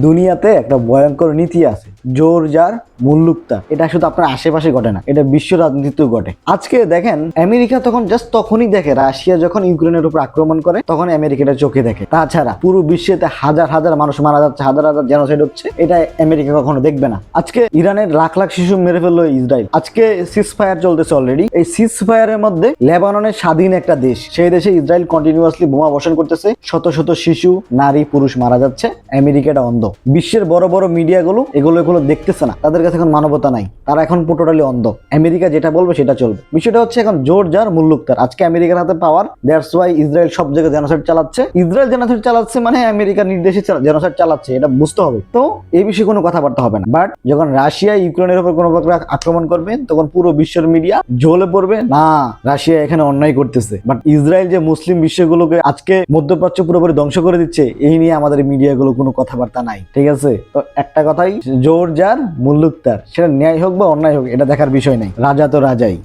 দুনিয়াতে একটা ভয়ঙ্কর নীতি আছে, জোর যার মুল্লুক তার। এটা শুধু আপনার আশেপাশে ঘটে না, এটা বিশ্ব রাজনীতিতেও ঘটে। আজকে দেখেন আমেরিকা তখন জাস্ট তখনই দেখে রাশিয়া যখন ইউক্রেনের উপর আক্রমণ করে, তখন আমেরিকাটা চোখে দেখে। তাছাড়া পুরো বিশ্বেতে হাজার হাজার মানুষ মারা যাচ্ছে, হাজার হাজার জেনোসাইড হচ্ছে, এটা আমেরিকা কখনো দেখবে না। আজকে ইরানের লাখ লাখ শিশু মেরে ফেললো ইসরায়েল। আজকে সিজ ফায়ার চলতেছে অলরেডি। এই সিজ ফায়ারের মধ্যে লেবাননের স্বাধীন একটা দেশ, সেই দেশে ইসরায়েল কন্টিনিউয়াসলি বোমা বর্ষণ করতেছে, শত শত শিশু নারী পুরুষ মারা যাচ্ছে। আমেরিকাটা অন্ধ। বিশ্বের বড় বড় মিডিয়াগুলো এগুলো দেখতেছে না, তাদের কাছে এখন মানবতা নাই, তারা এখন টোটালি অন্ধ। আমেরিকা যেটা বলবে সেটা চলবে। বিষয়টা হচ্ছে এখন জোর যার মুল্লুক তার। আজকে আমেরিকার হাতে পাওয়ার, দ্যাটস ওয়াই ইসরায়েল সব জায়গায় জেনোসাইড চালাচ্ছে। ইসরায়েল জেনোসাইড চালাচ্ছে মানে আমেরিকার নির্দেশে জেনোসাইড চালাচ্ছে, এটা বুঝতে হবে। তো এই বিষয়ে কোনো কথাবার্তা হবে না। বাট যখন রাশিয়া ইউক্রেনের উপর কোনো প্রকার আক্রমণ করবে, তখন পুরো বিশ্বের মিডিয়া জ্বলে পড়বে, না রাশিয়া এখানে অন্যায় করতেছে। বাট ইসরায়েল যে মুসলিম বিশ্বগুলোকে আজকে মধ্যপ্রাচ্য পুরোপুরি ধ্বংস করে দিচ্ছে, এই নিয়ে আমাদের মিডিয়াগুলো কোনো কথাবার্তা নাই। ঠিক আছে, তো একটা কথাই, জোর যার মুল্লুক তার। সেটা ন্যায় হোক বা অন্যায় হোক, এটা দেখার বিষয় নাই। রাজা তো রাজাই।